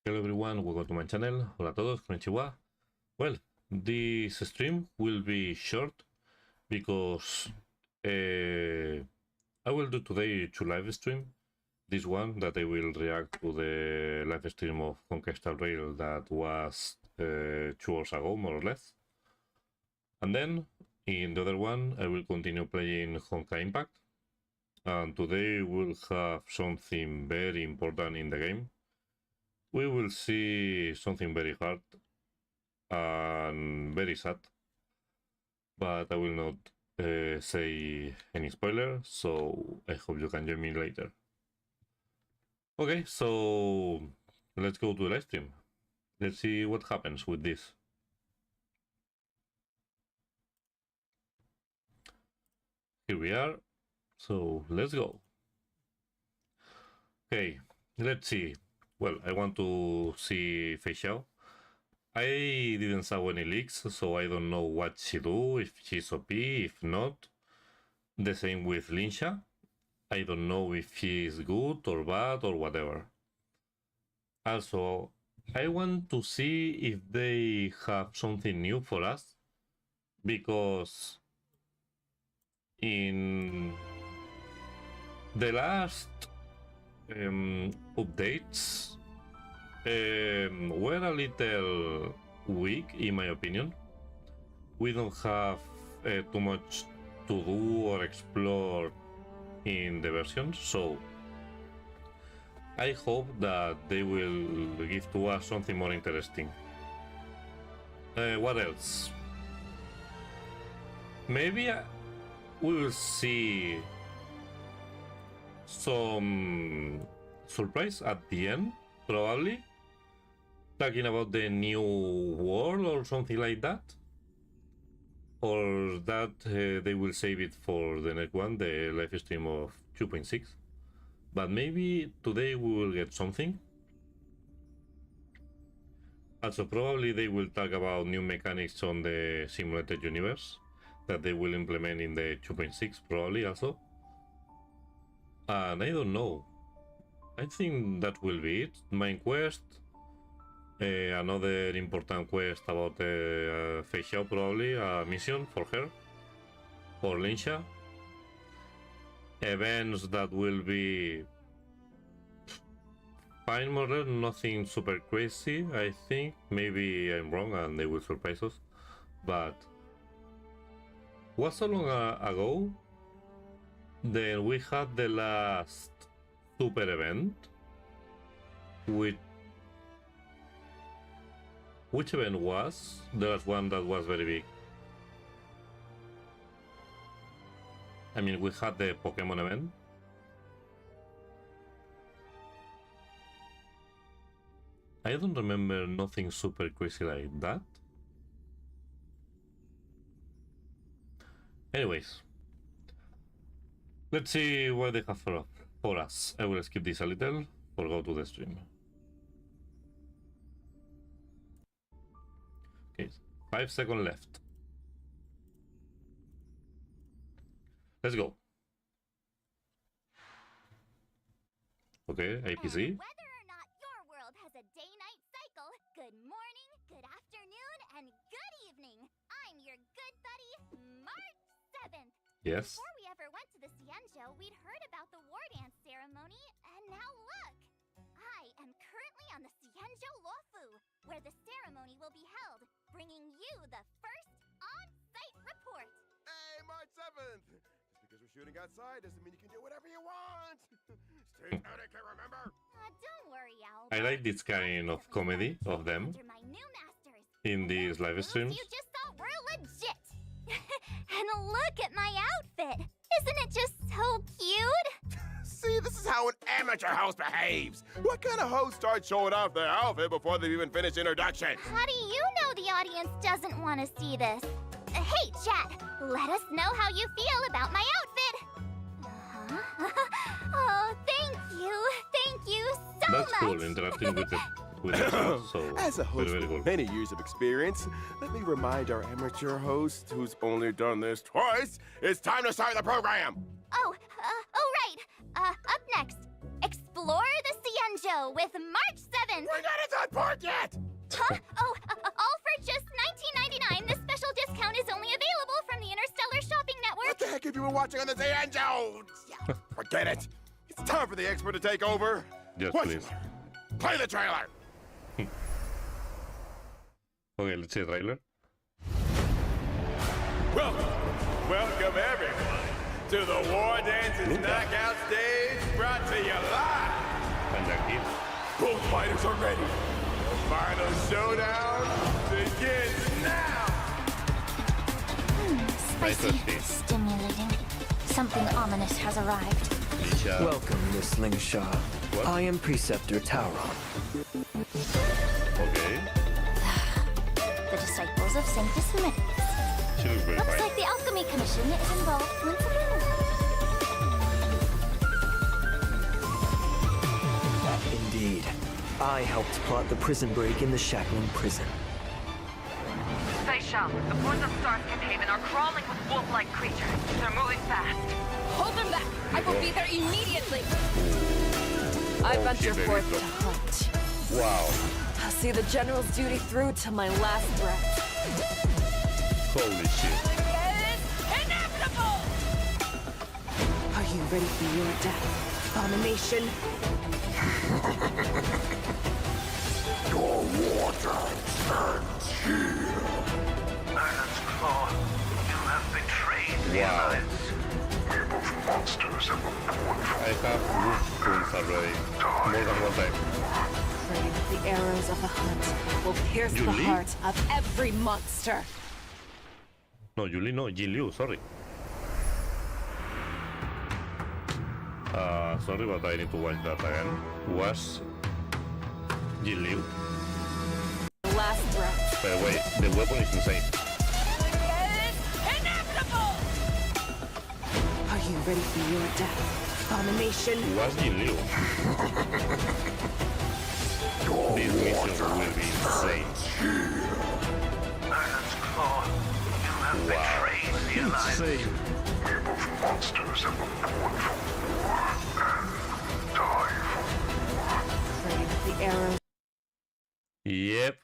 Hello everyone, welcome to my channel. Hola a todos, konnichiwa. Well, this stream will be short because I will do today 2 live stream. This one that I will react to the live stream of Honkai Star Rail that was 2 hours ago, more or less. And then in the other one, I will continue playing Honkai Impact. And today we'll have something very important in the game. We will see something very hard and very sad, but I will not say any spoiler, so I hope you can join me later. Okay, so let's go to the live stream. Let's see what happens with this. Here we are, so let's go. Okay, let's see. Well, I want to see Xiao. I didn't saw any leaks, so I don't know what she do, if she's OP, if not. The same with Linsha. I don't know if she's good or bad or whatever. Also, I want to see if they have something new for us, because in the last updates were a little weak, in my opinion. We don't have too much to do or explore in the versions, so I hope that they will give to us something more interesting. What else? Maybe we will see some surprise at the end, probably. Talking about the new world or something like that. Or that they will save it for the next one, the live stream of 2.6. But maybe today we will get something. Also, probably they will talk about new mechanics on the simulated universe that they will implement in the 2.6, probably also. And I don't know. I think that will be it. Main quest. Another important quest about Xiao, probably a mission for her or Linsha. Events that will be fine, more or less, nothing super crazy. I think maybe I'm wrong and they will surprise us, but was so long ago. Then we had the last super event with. Which event was? The last one that was very big. I mean, we had the Pokemon event. I don't remember nothing super crazy like that. Anyways, let's see what they have for us. I will skip this a little or go to the stream. Okay, 5 seconds left. Let's go. Okay, APC. Whether or not your world has a day-night cycle, good morning, good afternoon, and good evening. I'm your good buddy, March 7th. Yes. Before we ever went to the Xianzhou, we'd heard about the war dance ceremony, and now look! I am currently on the Xianzhou Luofu, where the ceremony will be held, bringing you the first on-site report. Hey, March 7th! Just because we're shooting outside doesn't mean you can do whatever you want! Stay etiquette, remember? Don't worry, Al. I like this kind of comedy of them Under my new masters. in these live streams. You just thought we're legit. And look at my outfit. Isn't it just so cute? See, this is how an amateur host behaves! What kind of host starts showing off their outfit before they've even finished introductions? How do you know the audience doesn't want to see this? Hey, chat, let us know how you feel about my outfit. Oh, thank you so That's much. cool, interacting with the crowd, so As a host very with cool. many years of experience, let me remind our amateur host, who's only done this twice, it's time to start the program! Oh, right. Up next, explore the Xianzhou with March 7th. We're not at that part yet! Huh? Oh, all for just $19.99. This special discount is only available from the Interstellar Shopping Network. What the heck have you been watching on the Xianzhou? Forget it. It's time for the expert to take over. Yes, What's please. it? Play the trailer. Okay, let's see the trailer. Welcome everyone to the War Dances Knockout Stage, brought to you live. And aquí. Both fighters are ready. The final showdown begins now. Spicy, stimulating. Something ominous has arrived. Xiao. Welcome, Miss Lingsha. What? I am Preceptor Tauron. Okay. The disciples of Sanctus Medicus. She looks very Looks fine. like the Alchemy Commission is involved once again. Indeed. I helped plot the prison break in the Shackling prison. Xiao, the poison stars containment are crawling with wolf-like creatures. They're moving fast. Hold them back! I will be there immediately! I Oh, venture shit, forth baby. to hunt. Wow. I'll see the General's duty through to my last breath. Holy shit. It's inevitable! Are you ready for your death, abomination? Your water turns here. Ireland's Claw, you have betrayed the Wow. Alliance. We're both monsters and we're born I have wolf wounds already. More than one time. Pray that the arrows of the hunt will pierce the Julie? heart of every monster. No, Julie, no. Jin sorry. Sorry, but I need to watch that again. Was Jin Liu. Last breath. By the way, the weapon is insane. It's inevitable! Are you ready for your death, abomination? Was Jin Liu. This mission will be insane. Ireland's Claw, you have Wow. betrayed the Alliance. Insane. We're both monsters and we're born for war and die for Pray that the arrows Yep.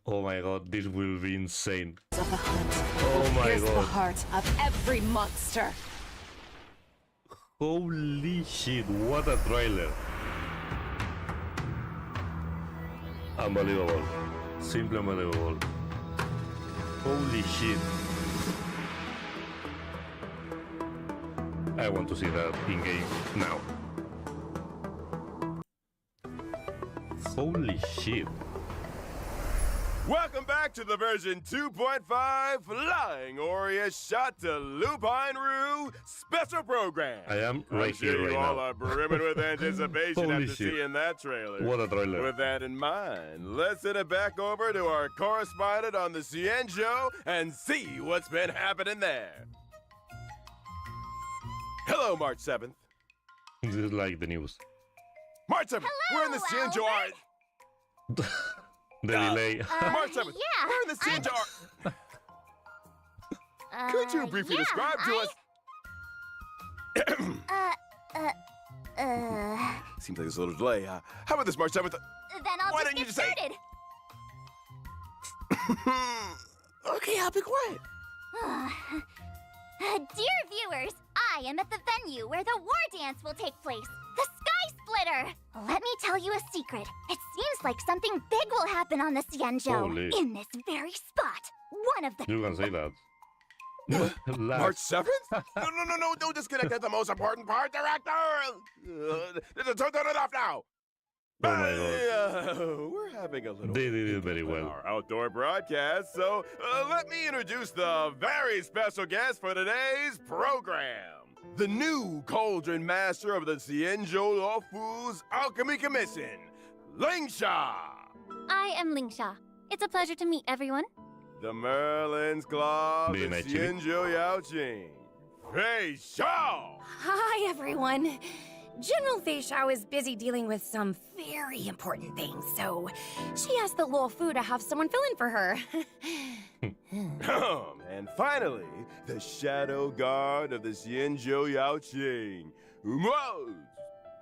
Oh my god, this will be insane. of the hunt Oh will my pierce the god. heart of every monster. Holy shit, what a trailer. Unbelievable. Simply unbelievable. Holy shit. I want to see that in game now. Holy shit. Welcome back to the version 2.5 Flying Aureus Shot to Lupine Rue special program. I am I'm right sure here you right all now. are brimming with anticipation Holy after shit. seeing that trailer. What a trailer. With that in mind, let's send it back over to our correspondent on the Xianzhou and see what's been happening there. Hello, March 7th. This is like the news. March 7th, we're in the Xianzhou Albert. art. The delay. March 7th, yeah, we're in the Xianzhou art. Could you briefly describe to us? Seems like there's a little delay. How about this, March 7th? Then I'll Why just didn't you get just say- started. Okay, I'll be quiet. Dear viewers, I am at the venue where the war dance will take place. The Sky Splitter! Let me tell you a secret. It seems like something big will happen on the Xianzhou. Holy. In this very spot. One of the... You can say that. March 7th? No, don't disconnect at the most important part, director! Turn it off now! Oh my god. We're having a little... They did it very on well. our outdoor broadcast, so let me introduce the very special guest for today's program. The new Cauldron Master of the Xianzhou Lawfu's Alchemy Commission, Lingsha! I am Lingsha. It's a pleasure to meet everyone. The Merlin's Claw, the Very nice, Chili. Xianzhou Yaoqing, Fei Xiao! Hi, everyone. General Fei Xiao is busy dealing with some very important things, so she asked the Luo Fu to have someone fill in for her. And finally, the Shadow Guard of the Xianzhou Yaoqing,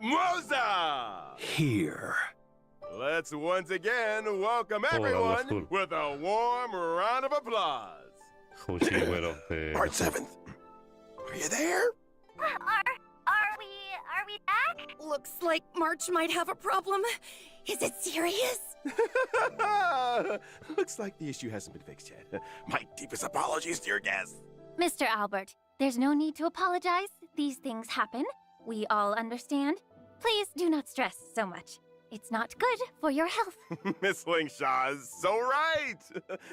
Moza! Here. Let's once again welcome that was everyone cool. with a warm round of applause. How she went off the... Part 7th, are you there? Are we back? Looks like March might have a problem. Is it serious? Looks like the issue hasn't been fixed yet. My deepest apologies to your guests. Mr. Albert, there's no need to apologize. These things happen. We all understand. Please do not stress so much. It's not good for your health. Miss Lingshaw is so right.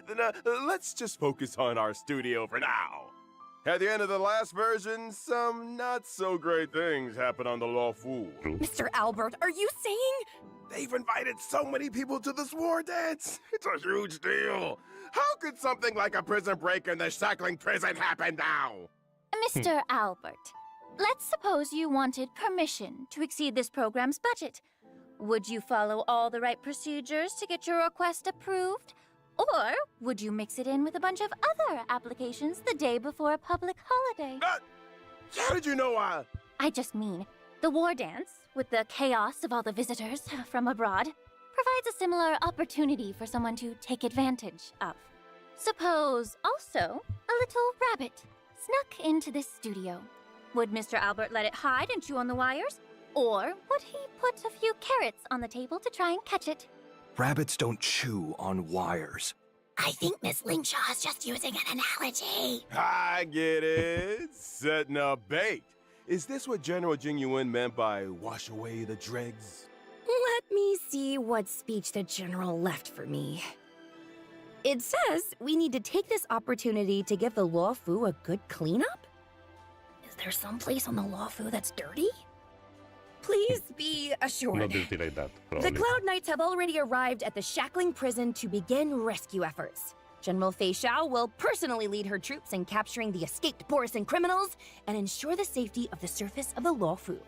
Then let's just focus on our studio for now. At the end of the last version, some not so great things happened on the Law Fu. Mr. Albert, are you saying? They've invited so many people to this war dance. It's a huge deal. How could something like a prison break in the shackling prison happen now? Mr. Albert, let's suppose you wanted permission to exceed this program's budget. Would you follow all the right procedures to get your request approved? Or would you mix it in with a bunch of other applications the day before a public holiday? How did you know I just mean, the war dance, with the chaos of all the visitors from abroad, provides a similar opportunity for someone to take advantage of. Suppose, also, a little rabbit snuck into this studio. Would Mr. Albert let it hide and chew on the wires? Or would he put a few carrots on the table to try and catch it? Rabbits don't chew on wires. I think Miss Lingshaw is just using an analogy. I get it. Setting up bait. Is this what General Jing Yuan meant by wash away the dregs? Let me see what speech the General left for me. It says we need to take this opportunity to give the Law Fu a good cleanup? Is there some place on the Law Fu that's dirty? Please be assured. Not dirty like that, The probably. Cloud Knights have already arrived at the shackling prison to begin rescue efforts. General Fei Xiao will personally lead her troops in capturing the escaped Borisan criminals and ensure the safety of the surface of the Law Fu.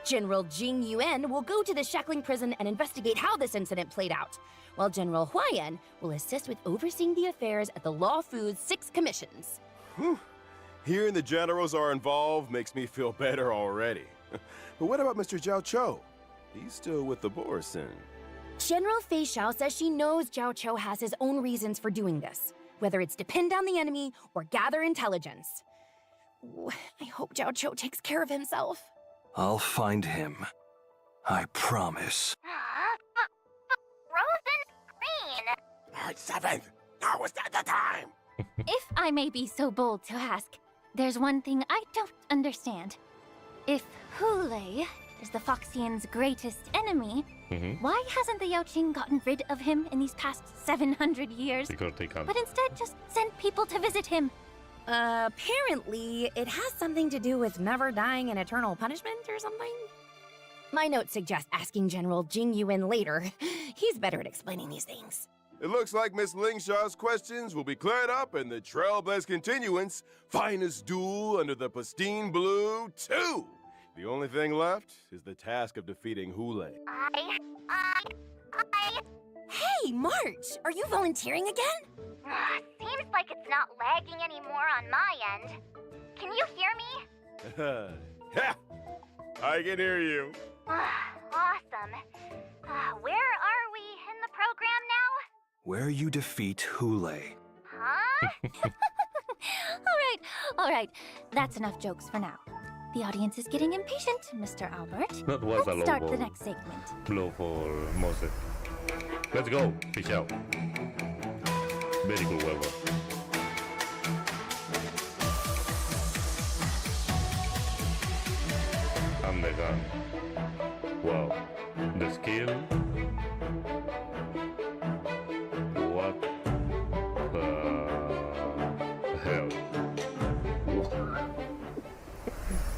General Jing Yuan will go to the shackling prison and investigate how this incident played out, while General Huayan will assist with overseeing the affairs at the Law Fu's 6 commissions. Whew. Hearing the generals are involved makes me feel better already. But what about Mr. Zhao Cho? He's still with the Borisan. General Fei Xiao says she knows Zhao Cho has his own reasons for doing this, whether it's to pin down the enemy or gather intelligence. Ooh, I hope Zhao Cho takes care of himself. I'll find him. I promise. Frozen green! March 7th! Now is not the time! If I may be so bold to ask, there's one thing I don't understand. If Hule is the Foxian's greatest enemy, why hasn't the Yaoqing gotten rid of him in these past 700 years, Because they can't. but instead just sent people to visit him? Apparently, it has something to do with never dying in eternal punishment or something. My notes suggest asking General Jing Yuan later. He's better at explaining these things. It looks like Miss Lingshaw's questions will be cleared up in the Trailblaze Continuance Finest Duel under the Pristine Blue 2. The only thing left is the task of defeating Hule. Hey, March! Are you volunteering again? Seems like it's not lagging anymore on my end. Can you hear me? Ha! I can hear you. Awesome. Where are we in the program now? Where you defeat Hule. Huh? All right. That's enough jokes for now. The audience is getting impatient, Mr. Albert. That was a Let's low start blow. the next segment. Blow for Moses. Let's go, Xiao. Very cool weapon. And the gun. Wow. The skill. What the hell?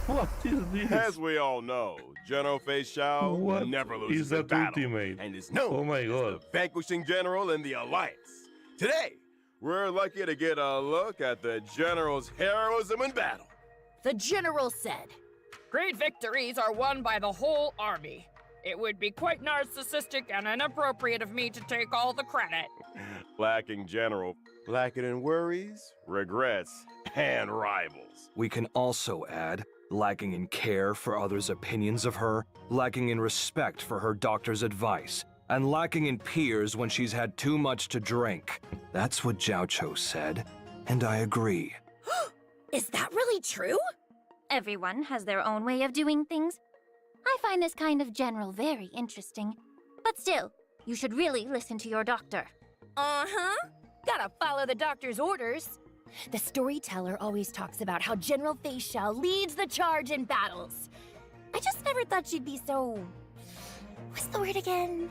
What is this? As we all know, General Fei Xiao What never loses is a that battle ultimate? and is known Oh my as god. the vanquishing general in the Alliance. Today, we're lucky to get a look at the general's heroism in battle. The general said, "Great victories are won by the whole army. It would be quite narcissistic and inappropriate of me to take all the credit." Lacking general, lacking in worries, regrets, and rivals. We can also add lacking in care for others' opinions of her, lacking in respect for her doctor's advice, and lacking in peers when she's had too much to drink. That's what Xiao Cho said, and I agree. Is that really true? Everyone has their own way of doing things. I find this kind of general very interesting. But still, you should really listen to your doctor. Uh-huh. Gotta follow the doctor's orders. The storyteller always talks about how General Fei Xiao leads the charge in battles. I just never thought she'd be so... What's the word again?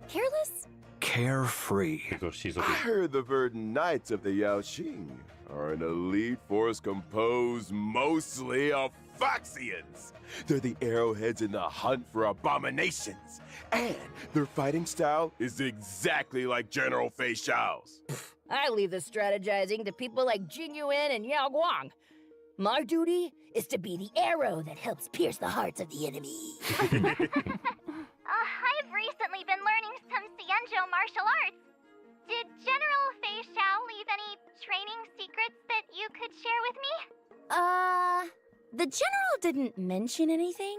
Careless? Carefree. Because she's I a heard the Verdant Knights of the Yaoxing are an elite force composed mostly of Foxians. They're the arrowheads in the hunt for abominations. And their fighting style is exactly like General Fei Xiao's. I leave the strategizing to people like Jing Yuan and Yao Guang. My duty is to be the arrow that helps pierce the hearts of the enemy. I've recently been learning some Xianzhou martial arts. Did General Fei Xiao leave any training secrets that you could share with me? The general didn't mention anything.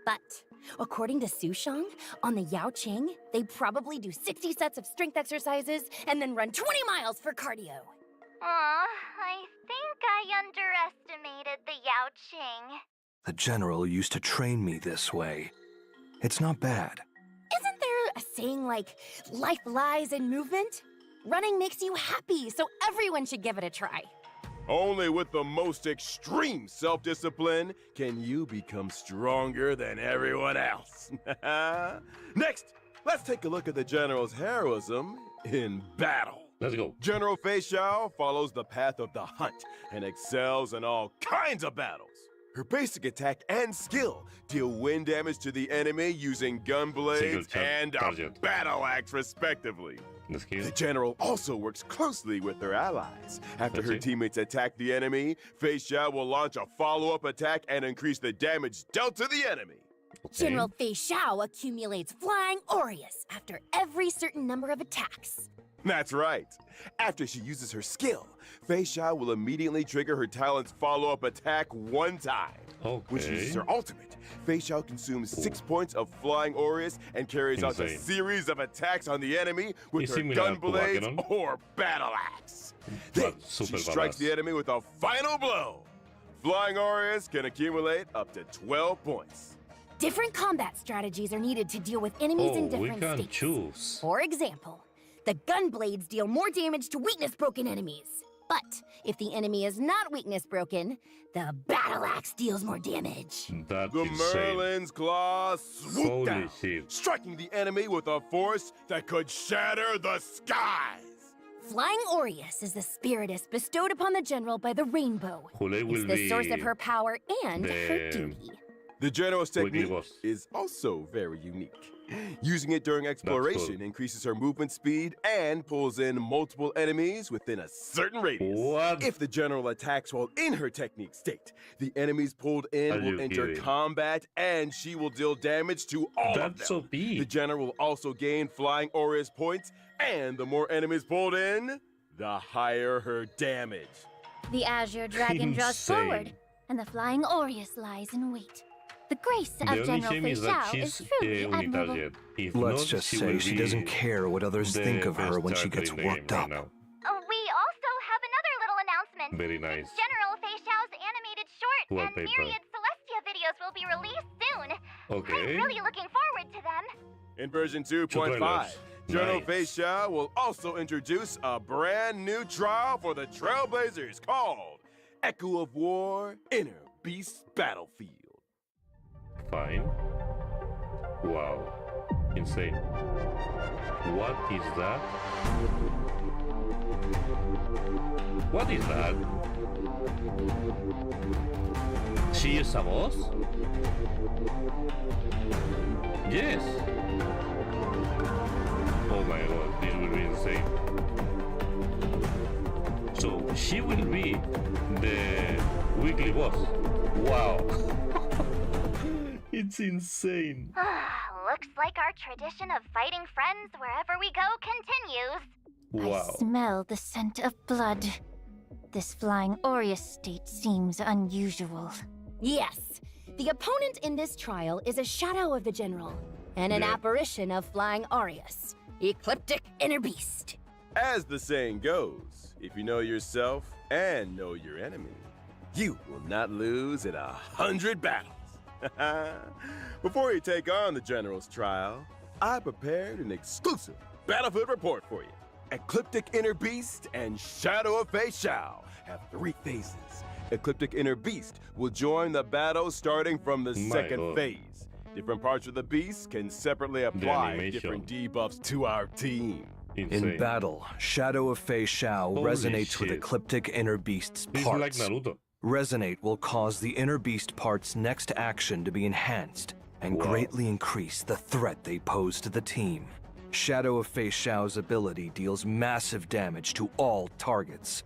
But according to Su Shang, on the Yao Qing, they probably do 60 sets of strength exercises and then run 20 miles for cardio. I think I underestimated the Yao Qing. The general used to train me this way. It's not bad. Isn't there a saying like, life lies in movement? Running makes you happy, so everyone should give it a try. Only with the most extreme self-discipline can you become stronger than everyone else. Next, let's take a look at the general's heroism in battle. Let's go. General Fei Xiao follows the path of the hunt and excels in all kinds of battles. Her basic attack and skill deal wind damage to the enemy using gun blades and a battle axe, respectively. The general also works closely with her allies. After her teammates attack the enemy, Fei Xiao will launch a follow-up attack and increase the damage dealt to the enemy. General Fei Xiao accumulates Flying Aureus after every certain number of attacks. That's right. After she uses her skill, Fei Xiao will immediately trigger her talent's follow-up attack one time. When she uses her ultimate, Fei Xiao consumes 6 points of Flying Aureus and carries out a series of attacks on the enemy with her gun blades or battle axe. Then she strikes the enemy with a final blow. Flying Aureus can accumulate up to 12 points. Different combat strategies are needed to deal with enemies in different we can states. choose. For example, the gun blades deal more damage to weakness-broken enemies. But if the enemy is not weakness-broken, the battle axe deals more damage. That's the insane. Merlin's Claw swoop Holy down, shit. striking the enemy with a force that could shatter the skies. Flying Aureus is the spiritus bestowed upon the general by the rainbow. It's the source of her power and her duty. The general's technique is also very unique. Using it during exploration increases her movement speed and pulls in multiple enemies within a certain radius. If the general attacks while in her technique state, the enemies pulled in will enter combat and she will deal damage to all of them. The general will also gain Flying Aureus points, and the more enemies pulled in, the higher her damage. The Azure Dragon draws forward, and the Flying Aureus lies in wait. The grace of General Fei Xiao is truly admirable. Let's just say she doesn't care what others think of her when she gets worked up. We also have another little announcement. Very nice. General Fei Xiao's animated short and myriad Celestia videos will be released soon. I'm really looking forward to them. In version 2.5, General Fei Xiao will also introduce a brand new trial for the Trailblazers called Echo of War Inner Beast Battlefield. Fine. Wow. Insane. What is that? What is that? She is a boss? Yes. Oh my god, this will be insane. So she will be the weekly boss. Wow. It's insane. Looks like our tradition of fighting friends wherever we go continues. Wow. I smell the scent of blood. This Flying Aureus state seems unusual. Yes. The opponent in this trial is a shadow of the general, and an apparition of flying Arius, Ecliptic Inner Beast. As the saying goes, if you know yourself and know your enemy, you will not lose in 100 battles. Before you take on the General's trial, I prepared an exclusive battlefield report for you. Ecliptic Inner Beast and Shadow of Xiao have 3 phases. Ecliptic Inner Beast will join the battle starting from the second phase. Different parts of the beast can separately apply different debuffs to our team. Insane. In battle, Shadow of Xiao resonates with Ecliptic Inner Beast's It's parts. like Naruto. Resonate will cause the Inner Beast part's next action to be enhanced and greatly increase the threat they pose to the team. Shadow of Xiao's ability deals massive damage to all targets.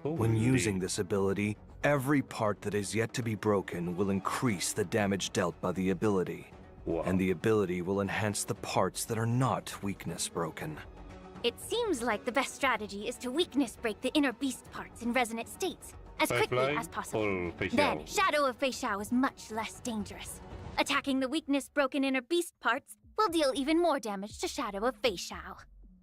When using this ability, every part that is yet to be broken will increase the damage dealt by the ability. And the ability will enhance the parts that are not weakness broken. It seems like the best strategy is to weakness break the inner beast parts in resonant states as quickly as possible. Then, Shadow of Xiao is much less dangerous. Attacking the weakness-broken inner beast parts will deal even more damage to Shadow of Xiao.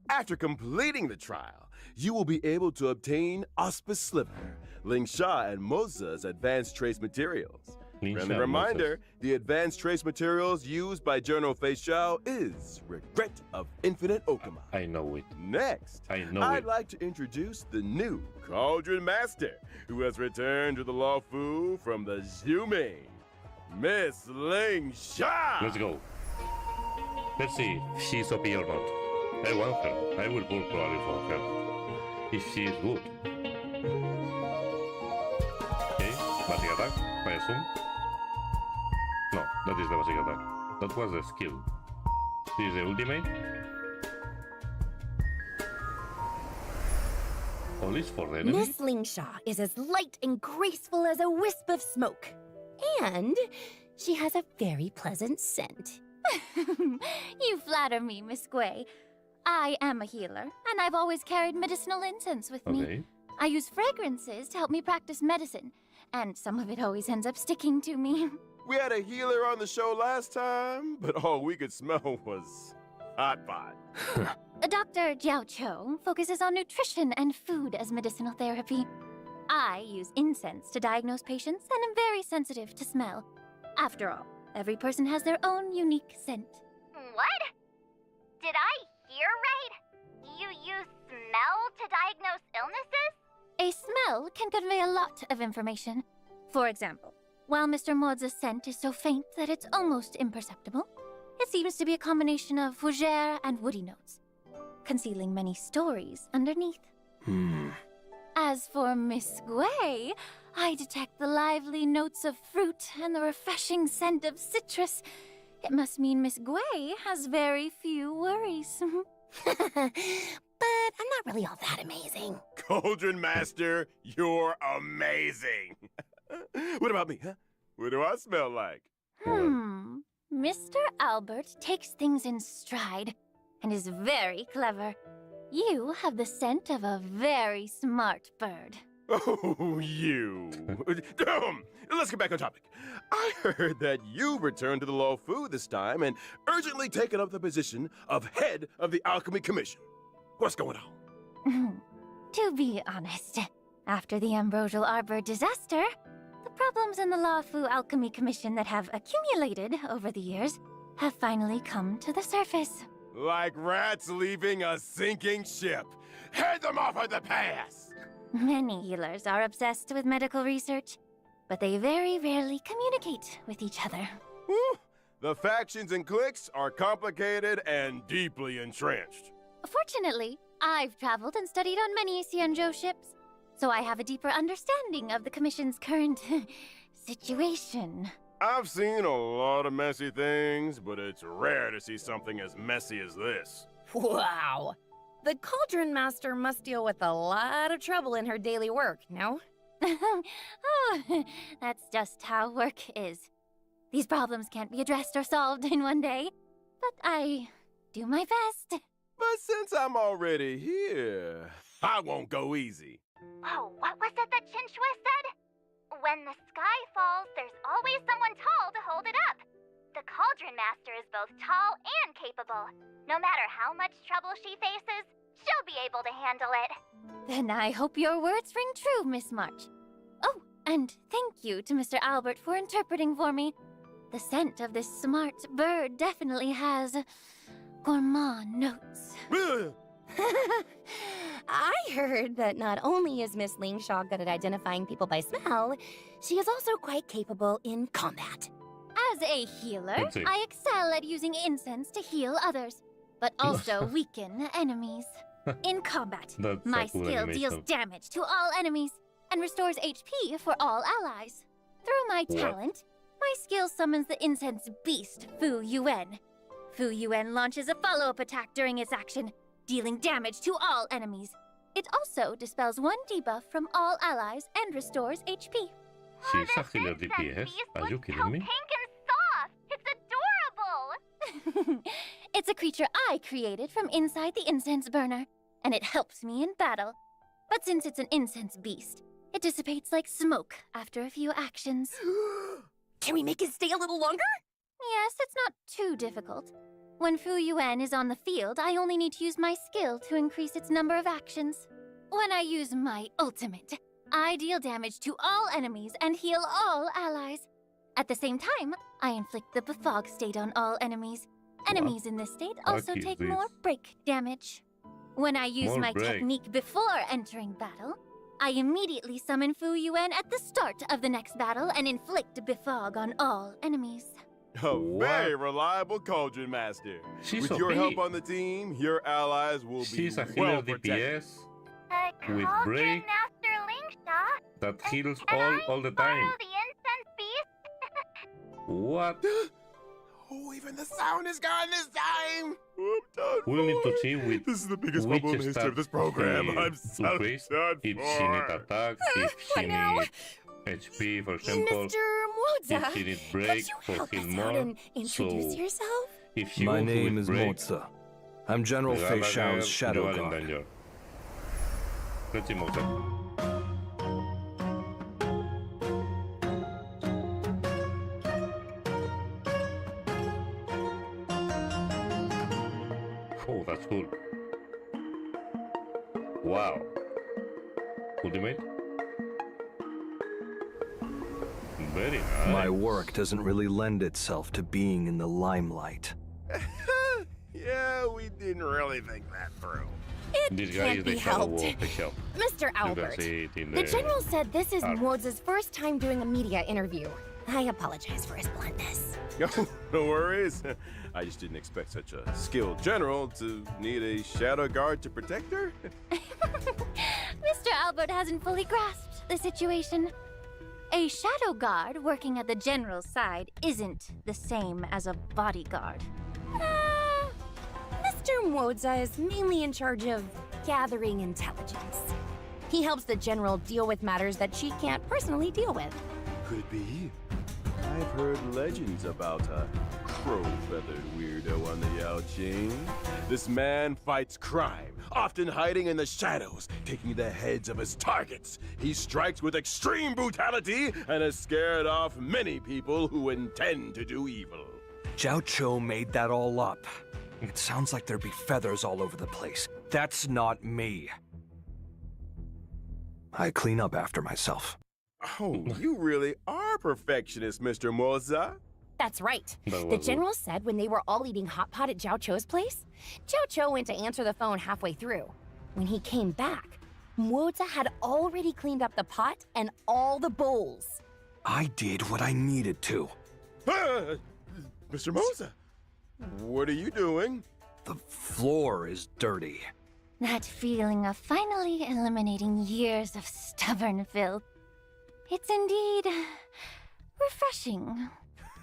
After completing the trial, you will be able to obtain Auspice Sliver, Ling Sha and Moza's advanced trace materials. Friendly reminder, the advanced trace materials used by General Xiao is Regret of Infinite Okama. I know it. Next, I'd like to introduce the new Cauldron Master, who has returned to the Law Fu from the Xiuming, Miss Ling Sha! Let's go. Let's see if she's OP or not. I want her. I will pull probably for her. If she is good. Okay, basic attack, I assume. No, that is the basic attack. That was the skill. This is the ultimate. All is for the enemy? Miss Lingsha is as light and graceful as a wisp of smoke. And she has a very pleasant scent. You flatter me, Miss Gui. I am a healer, and I've always carried medicinal incense with me. I use fragrances to help me practice medicine, and some of it always ends up sticking to me. We had a healer on the show last time, but all we could smell was hot pot. Dr. Xiao Cho focuses on nutrition and food as medicinal therapy. I use incense to diagnose patients and am very sensitive to smell. After all, every person has their own unique scent. What? Did I hear right? You use smell to diagnose illnesses? A smell can convey a lot of information. For example, while Mr. Maud's scent is so faint that it's almost imperceptible, it seems to be a combination of fougere and woody notes, concealing many stories underneath. As for Miss Gui, I detect the lively notes of fruit and the refreshing scent of citrus. It must mean Miss Gui has very few worries. But I'm not really all that amazing. Cauldron Master, you're amazing. What about me, huh? What do I smell like? Mr. Albert takes things in stride and is very clever. You have the scent of a very smart bird. Oh, you. Let's get back on topic. I heard that you returned to the Law Fu this time and urgently taken up the position of head of the Alchemy Commission. What's going on? To be honest, after the Ambrosial Arbor disaster, the problems in the Law Fu Alchemy Commission that have accumulated over the years have finally come to the surface. Like rats leaving a sinking ship. Head them off at the pass! Many healers are obsessed with medical research, but they very rarely communicate with each other. Whew. The factions and cliques are complicated and deeply entrenched. Fortunately, I've traveled and studied on many Xianzhou ships, so I have a deeper understanding of the Commission's current situation. I've seen a lot of messy things, but it's rare to see something as messy as this. Wow. The Cauldron Master must deal with a lot of trouble in her daily work, no? Oh, that's just how work is. These problems can't be addressed or solved in one day, but I do my best. But since I'm already here, I won't go easy. Oh, what was it that Chinchua said? When the sky falls, there's always Master is both tall and capable. No matter how much trouble she faces, she'll be able to handle it. Then I hope your words ring true, Miss March. Oh, and thank you to Mr. Albert for interpreting for me. The scent of this smart bird definitely has gourmand notes. I heard that not only is Miss Lingshaw good at identifying people by smell, she is also quite capable in combat. As a healer, Let's see. I excel at using incense to heal others, but also weaken enemies. In combat, That's my a cool skill animation. deals damage to all enemies and restores HP for all allies. Through my What? talent, my skill summons the incense beast, Fu Yuan. Fu Yuan launches a follow-up attack during its action, dealing damage to all enemies. It also dispels one debuff from all allies and restores HP. She's a This healer incense DPS. beast Are you looks kidding so me? pink and soft. It's adorable. It's a creature I created from inside the incense burner, and it helps me in battle. But since it's an incense beast, it dissipates like smoke after a few actions. Can we make it stay a little longer? Yes, it's not too difficult. When Fu Yuan is on the field, I only need to use my skill to increase its number of actions. When I use my ultimate, I deal damage to all enemies and heal all allies. At the same time, I inflict the befog state on all enemies. Enemies in this state also What is take this? more break damage. When I use More my break. technique before entering battle, I immediately summon Fu Yuan at the start of the next battle and inflict befog on all enemies. A What? very reliable Cauldron Master. She's With your help OP. on the team, your allies will She's be a healer well protected. DPS Cauldron break. Master Lingshaw. that heals And all the borrow time. the incense beast. What? Oh, even the sound is gone this time. I'm done We'll need to for. see with This is the biggest which bubble in the history of this stats program. she I'm so increased. done If for. she needs attack, if she What now? needs HP, for example, Mr. Moza, if she needs could break you for help heal us out more. and introduce So, yourself? if she My goes name with is break, Moza. I'm General Fei Gallagher, Xiao's shadow you are in guard. danger. Let's see Moza. Oh, that's cool. Wow. Ultimate? Very nice. My work doesn't really lend itself to being in the limelight. Yeah, we didn't really think that through. This guy Can't is be the shadow helped. of the shell. Mr. You Albert, can see it in the general said this is art. Moza's first time doing a media interview. I apologize for his bluntness. No worries. I just didn't expect such a skilled general to need a shadow guard to protect her. Mr. Albert hasn't fully grasped the situation. A shadow guard working at the general's side isn't the same as a bodyguard. Mr. Moza is mainly in charge of gathering intelligence. He helps the general deal with matters that she can't personally deal with. Could it be? I've heard legends about a crow-feathered weirdo on the Yao chain. This man fights crime, often hiding in the shadows, taking the heads of his targets. He strikes with extreme brutality and has scared off many people who intend to do evil. Zhao Cho made that all up. It sounds like there'd be feathers all over the place. That's not me. I clean up after myself. Oh, you really are perfectionist, Mr. Moza. That's right. That The was good. general said when they were all eating hot pot at Zhao Cho's place, Zhao Cho went to answer the phone halfway through. When he came back, Moza had already cleaned up the pot and all the bowls. I did what I needed to. Mr. Moza, what are you doing? The floor is dirty. That feeling of finally eliminating years of stubborn filth. It's indeed refreshing.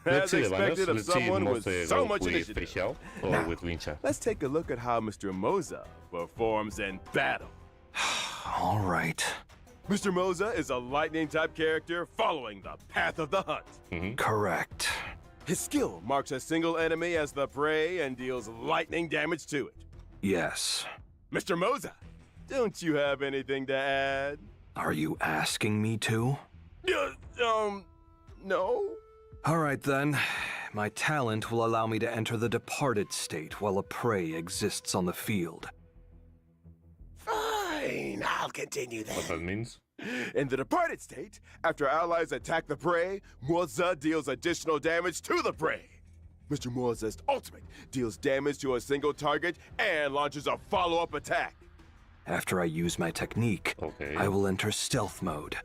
Let's As see the banners. expected of Let's see someone with Moza so go much with initiative. Xiao or Now, with Lincha. Let's take a look at how Mr. Moza performs in battle. All right. Mr. Moza is a lightning-type character following the path of the hunt. Correct. His skill marks a single enemy as the prey and deals lightning damage to it. Yes. Mr. Moza, don't you have anything to add? Are you asking me to? No. All right then. my talent will allow me to enter the departed state while a prey exists on the field. Fine, I'll continue What that then. means? In the departed state, after allies attack the prey, Moza deals additional damage to the prey. Mr. Moza's ultimate deals damage to a single target and launches a follow-up attack. After I use my technique, Okay. I will enter stealth mode.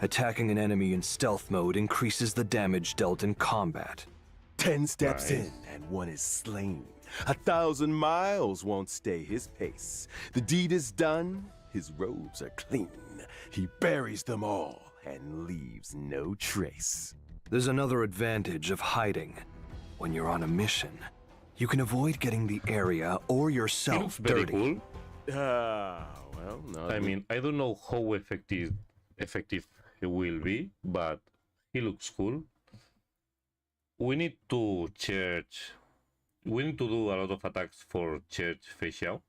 Attacking an enemy in stealth mode increases the damage dealt in combat. 10 steps Nice. in and one is slain. 1,000 miles won't stay his pace. The deed is done, his robes are clean. He buries them all and leaves no trace. There's another advantage of hiding. When you're on a mission, you can avoid getting the area or He yourself looks very dirty. cool. Well, no. I mean, I don't know how effective he will be, but he looks cool. We need to church. We need to do a lot of attacks for church Xiao.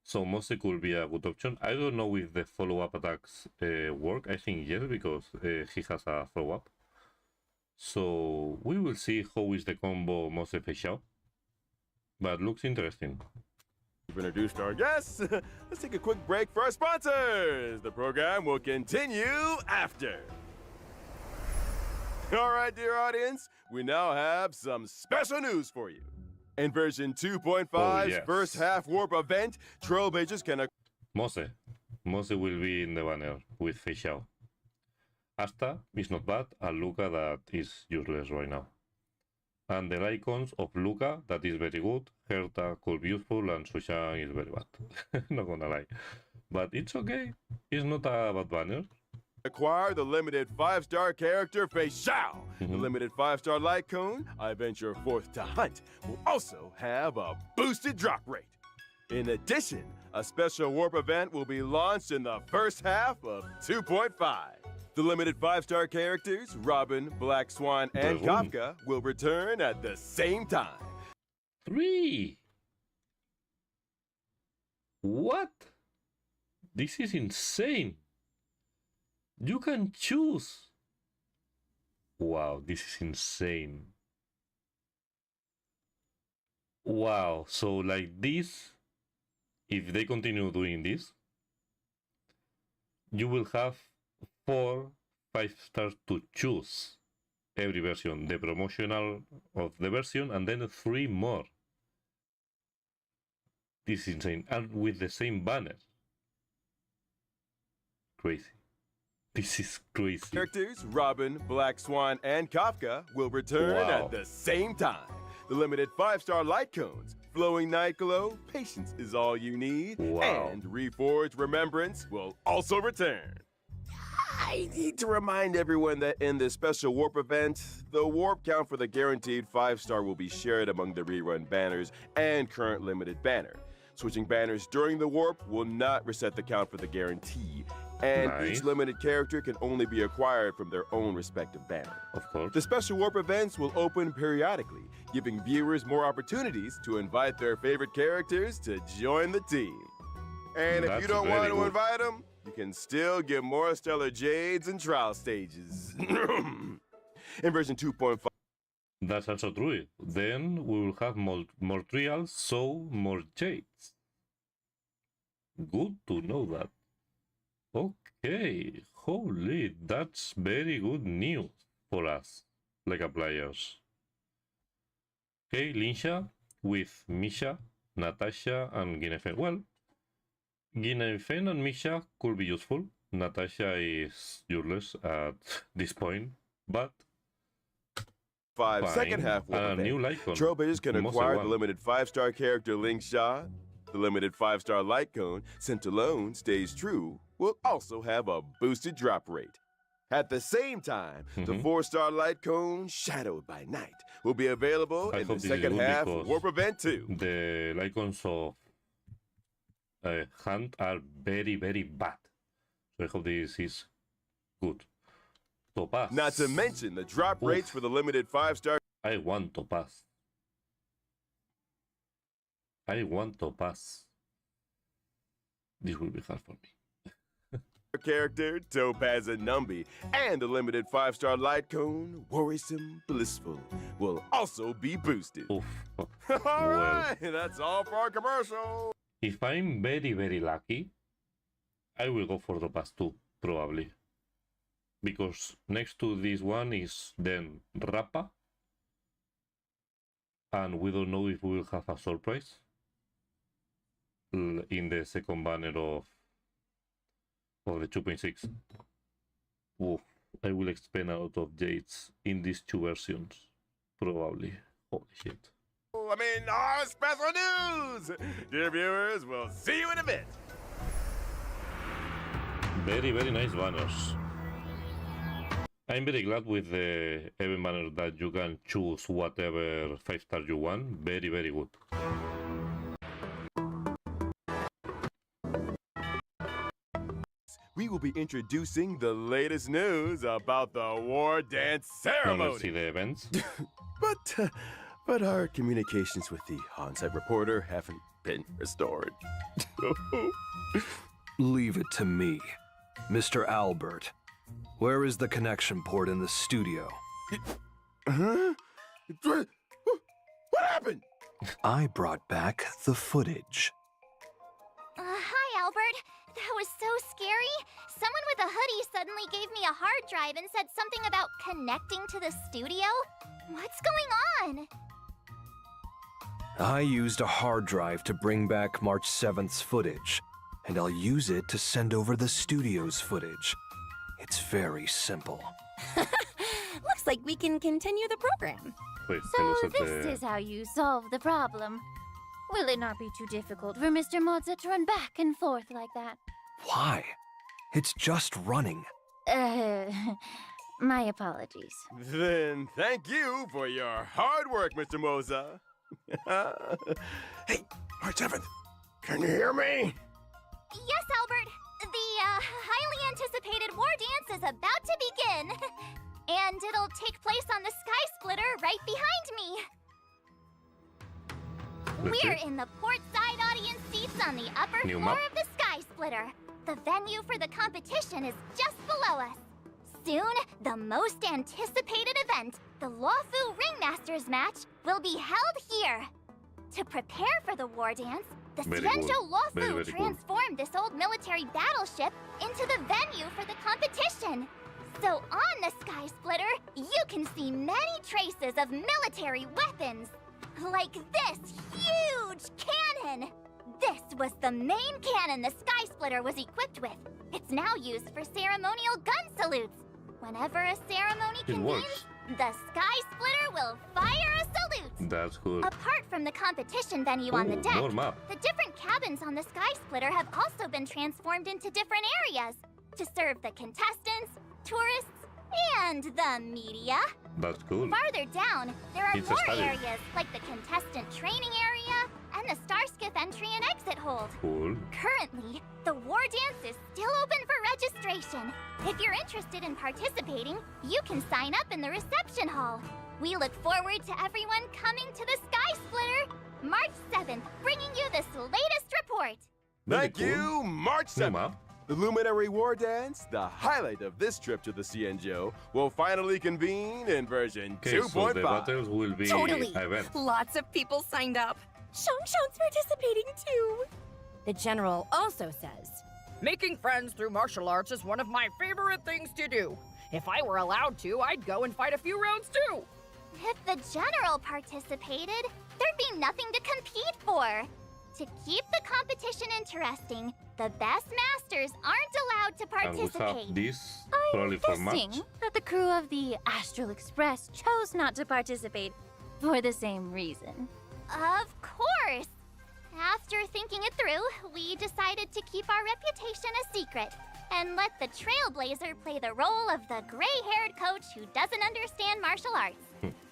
So Mose could be a good option. I don't know if the follow-up attacks work. I think yes, because he has a follow-up. So we will see how is the combo Mose Xiao. But looks interesting. We've introduced our guests. Let's take a quick break for our sponsors. The program will continue after. All right, dear audience, we now have some special news for you. In version 2.5's Oh, yes. first half warp event, Trailblazers can Mose will be in the banner with Xiao. Asta is not bad, and Luca that is useless right now. And the icons of Luca that is very good, Herta could be useful, and Sushan is very bad. Not gonna lie. But it's okay. It's not a bad banner. acquire the limited 5-star character Xiao. The Mhm. limited 5-star light cone, I venture forth to hunt, will also have a boosted drop rate. In addition, a special warp event will be launched in the first half of 2.5. The limited 5-star characters, Robin, Black Swan, and Dragoon. Kafka, will return at the same time. 3! What? This is insane. You can choose. Wow, this is insane. Wow, so like this, if they continue doing this, you will have 4 5-stars to choose every version, the promotional of the version, and then 3 more. This is insane, and with the same banner. Crazy. This is crazy. Characters, Robin, Black Swan, and Kafka, will return Wow. at the same time. The limited 5-star light cones, Flowing Night Glow, Patience is all you need, Wow. and Reforged Remembrance will also return. I need to remind everyone that in this special warp event, the warp count for the guaranteed 5-star will be shared among the rerun banners and current limited banner. Switching banners during the warp will not reset the count for the guarantee, and Nice. each limited character can only be acquired from their own respective banner. Of course. The special warp events will open periodically, giving viewers more opportunities to invite their favorite characters to join the team. And if you That's don't very want to good. invite them, you can still get more Stellar Jades and trial stages. In version 2.5, That's also true. Then we will have more trials, so more jades. Good to know that. Okay, holy, that's very good news for us, like players. Okay, Linsha with Misha, Natasha, and Guinevere. Well, Guinevere and Misha could be useful. Natasha is useless at this point, but Five fine. second half warp A event. new icon. Trailblazers can Most acquire the one. limited 5-star character Ling Sha. The limited 5-star light cone, sent alone, stays true, will also have a boosted drop rate. At the same time, the Mhm. 4-star light cone, Shadowed by Night, will be available I in the hope this is second good half because warp event 2. the icons of Hunt are very, very bad. So I hope this is good. Topaz. Not to mention the drop Oof. rates for the limited 5-star I want Topaz. I want Topaz. This will be hard for me. character, Topaz and Numby, and the limited 5-star light cone, Worrisome Blissful, will also be boosted. Oof. All right, that's all for our commercial. If I'm very, very lucky, I will go for the past 2, probably. Because next to this one is then Rappa. And we don't know if we will have a surprise in the second banner of the 2.6. Ooh, I will expend a lot of jades in these 2 versions, probably. Holy shit. I mean, our special news! Dear viewers, we'll see you in a bit. Very, very nice banners. I'm very glad with the event banner that you can choose whatever 5-star you want. Very, very good. We will be introducing the latest news about the war dance ceremony. Let's see the events. But our communications with the on-site reporter haven't been restored. Leave it to me. Mr. Albert, where is the connection port in the studio? Huh? What happened? I brought back the footage. Hi, Albert. That was so scary. Someone with a hoodie suddenly gave me a hard drive and said something about connecting to the studio. What's going on? I used a hard drive to bring back March 7th's footage, and I'll use it to send over the studio's footage. It's very simple. Looks like we can continue the program. Wait, So this is how you solve the problem. Will it not be too difficult for Mr. Mozart to run back and forth like that? Why? It's just running. My apologies. Then thank you for your hard work, Mr. Moza. Hey, March 7th, can you hear me? Yes, Albert. The highly anticipated war dance is about to begin. And it'll take place on the Sky Splitter right behind me. We're in the port side audience seats on the upper New floor map. of the Sky Splitter. The venue for the competition is just below us. Soon, the most anticipated event, the Lawfu Ringmasters match, will be held here. To prepare for the war dance, the Very Xiao cool. Lawfu Very cool. transformed this old military battleship into the venue for the competition. So on the Sky Splitter, you can see many traces of military weapons. Like this huge cannon! This was the main cannon the Sky Splitter was equipped with. It's now used for ceremonial gun salutes. Whenever a ceremony It convenes, works. the Sky Splitter will fire a salute. That's good. Apart from the competition venue on the Ooh, deck, more map. the different cabins on the Sky Splitter have also been transformed into different areas to serve the contestants, tourists, and the media. That's cool. Farther down, there are It's a more stadium. areas like the contestant training area and the Starskiff entry and exit hold. Cool. Currently, the war dance is still open for registration. If you're interested in participating, you can sign up in the reception hall. We look forward to everyone coming to the Sky Splitter, March 7th, bringing you this latest report. Very Thank cool. you, March New 7th. map. The Luminary War Dance, the highlight of this trip to the Xianzhou, will finally convene in version Okay, so the 2.5. battles will be Totally. events. Lots of people signed up. Shang's participating too. The general also says, Making friends through martial arts is one of my favorite things to do. If I were allowed to, I'd go and fight a few rounds too. If the general participated, there'd be nothing to compete for. To keep the competition interesting, the best masters aren't allowed to And we participate. have this I'm probably for guessing match. that the crew of the Astral Express chose not to participate for the same reason. Of course! After thinking it through, we decided to keep our reputation a secret and let the Trailblazer play the role of the gray-haired coach who doesn't understand martial arts.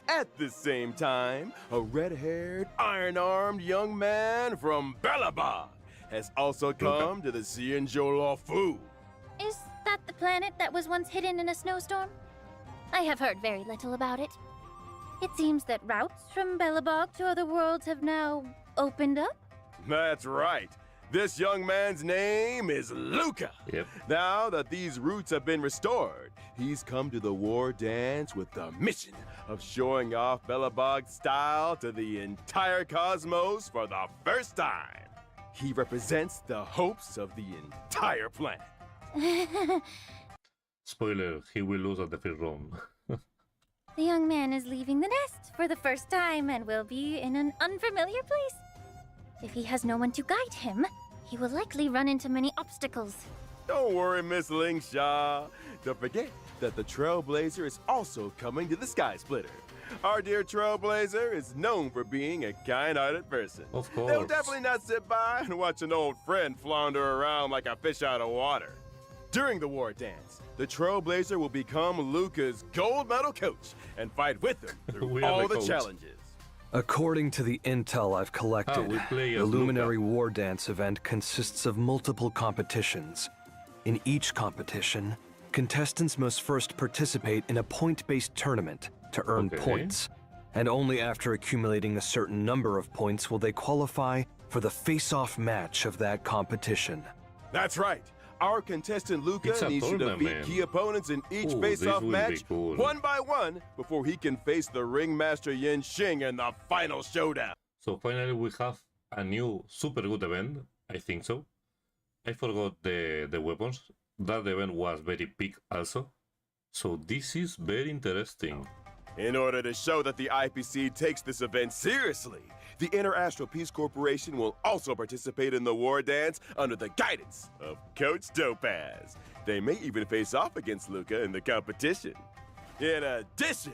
At the same time, a red-haired, iron-armed young man from Bellabog has also come to the Xianzhou Lawfu. Is that the planet that was once hidden in a snowstorm? I have heard very little about it. It seems that routes from Bellabog to other worlds have now opened up. That's right. This young man's name is Luca. Yep. Now that these roots have been restored, he's come to the war dance with the mission of showing off Belobog's style to the entire cosmos for the first time. He represents the hopes of the entire planet. Spoiler, he will lose at the first round. The young man is leaving the nest for the first time and will be in an unfamiliar place. If he has no one to guide him, he will likely run into many obstacles. Don't worry, Miss Ling Xia. Don't forget that the Trailblazer is also coming to the Sky Splitter. Our dear Trailblazer is known for being a kind-hearted person. Of course. They'll definitely not sit by and watch an old friend flounder around like a fish out of water. During the war dance, the Trailblazer will become Luca's gold medal coach and fight with him through all the challenges. According to the intel I've collected, the Luminary War Dance event consists of multiple competitions. In each competition, contestants must first participate in a point-based tournament to earn points, and only after accumulating a certain number of points will they qualify for the face-off match of that competition. That's right. Our contestant Luca needs to defeat key opponents in each face-off match, one by one, before he can face the ringmaster Yin Xing in the final showdown. So finally we have a new super good event, I think so. I forgot the weapons. That event was very big also. So this is very interesting. In order to show that the IPC takes this event seriously, the Inter-Astral Peace Corporation will also participate in the war dance under the guidance of Coach Topaz. They may even face off against Luca in the competition. In addition,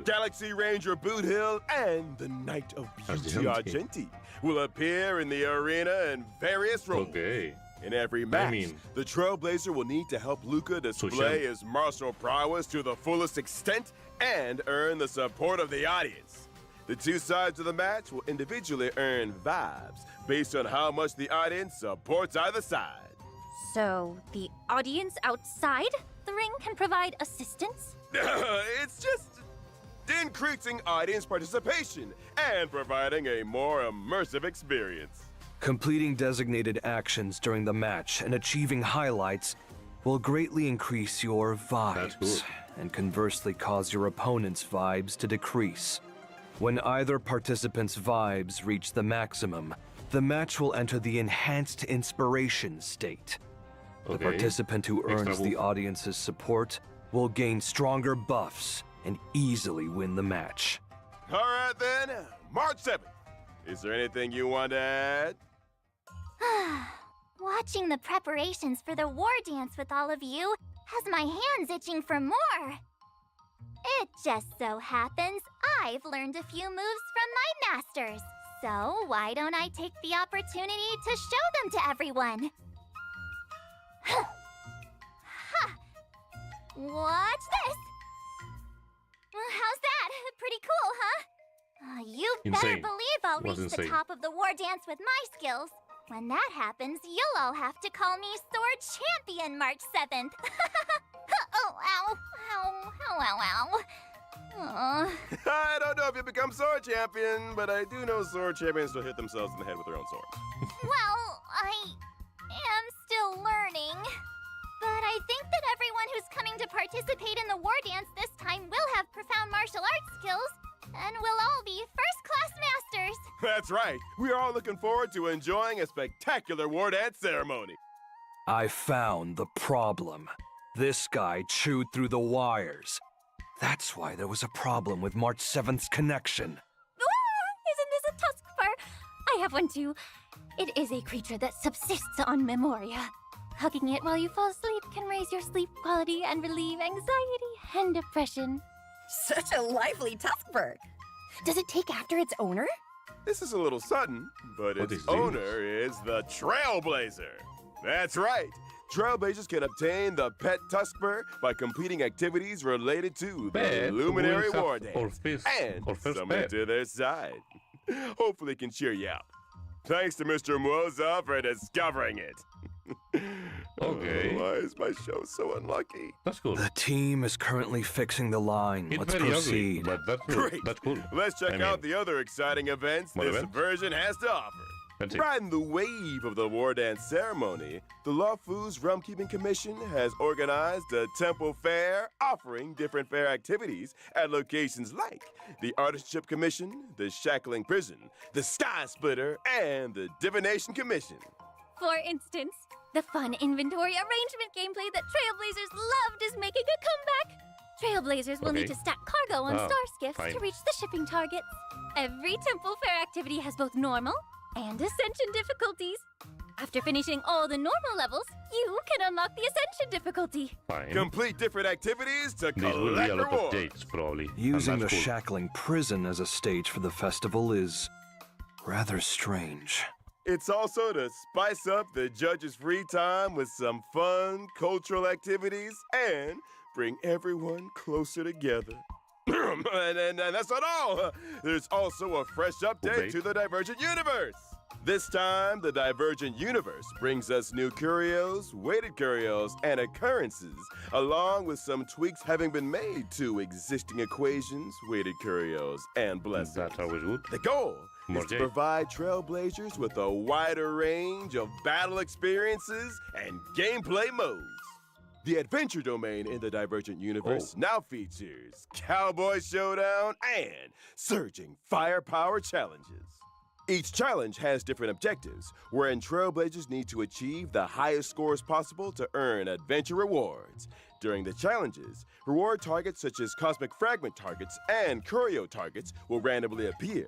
Galaxy Ranger Boothill and the Knight of Beauty Argenti will appear in the arena in various roles. In every match, the Trailblazer will need to help Luca display his martial prowess to the fullest extent and earn the support of the audience. The two sides of the match will individually earn vibes based on how much the audience supports either side. So, the audience outside the ring can provide assistance? It's just increasing audience participation and providing a more immersive experience. Completing designated actions during the match and achieving highlights will greatly increase your vibes, and conversely cause your opponent's vibes to decrease. When either participant's vibes reach the maximum, the match will enter the enhanced inspiration state. The participant who earns the audience's support will gain stronger buffs and easily win the match. All right then, March 7th. Is there anything you want to add? Watching the preparations for the war dance with all of you has my hands itching for more. It just so happens I've learned a few moves from my masters. So why don't I take the opportunity to show them to everyone? Watch this! How's that? Pretty cool, huh? You better believe I'll reach the top of the war dance with my skills. When that happens, you'll all have to call me Sword Champion March 7th. Oh, ow. Ow, ow, ow, ow. I don't know if you become Sword Champion, but I do know Sword Champions will hit themselves in the head with their own sword. Well, I am still learning. But I think that everyone who's coming to participate in the war dance this time will have profound martial arts skills, and we'll all be first-class masters. That's right. We are all looking forward to enjoying a spectacular war dance ceremony. I found the problem. This guy chewed through the wires. That's why there was a problem with March 7th's connection. Isn't this a Tuskfur? I have one too. It is a creature that subsists on Memoria. Hugging it while you fall asleep can raise your sleep quality and relieve anxiety and depression. Such a lively Tuskfur. Does it take after its owner? This is a little sudden, but its owner is the Trailblazer. That's right. Trailblazers can obtain the pet Tuskfur by completing activities related to the Luminary War Dance and summon it to their side. Hopefully it can cheer you up. Thanks to Mr. Moza for discovering it. Why is my show so unlucky? That's cool. The team is currently fixing the line. Let's proceed. Ugly, but that's cool. Great. That's cool. Let's check out the other exciting events this version has to offer. That's it. Riding the wave of the war dance ceremony, the Lawfu's Realm Keeping Commission has organized a temple fair offering different fair activities at locations like the Artistship Commission, the Shackling Prison, the Sky Splitter, and the Divination Commission. For instance, the fun inventory arrangement gameplay that Trailblazers loved is making a comeback. Trailblazers will need to stack cargo on star skiffs to reach the shipping targets. Every temple fair activity has both normal and ascension difficulties. After finishing all the normal levels, you can unlock the ascension difficulty. Fine. Complete different activities to This will be a collect lot of rewards. dates, probably. Using And the that's cool. Shackling Prison as a stage for the festival is rather strange. It's also to spice up the judges' free time with some fun cultural activities and bring everyone closer together. and that's not all. There's also a fresh update to the Divergent Universe. This time, the Divergent Universe brings us new curios, weighted curios, and occurrences, along with some tweaks having been made to existing equations, weighted curios, and blessings. That's always good. The goal More is to J. provide Trailblazers with a wider range of battle experiences and gameplay modes. The adventure domain in the Divergent Universe now features Cowboy Showdown and Surging Firepower Challenges. Each challenge has different objectives, wherein Trailblazers need to achieve the highest scores possible to earn adventure rewards. During the challenges, reward targets such as Cosmic Fragment targets and Curio targets will randomly appear.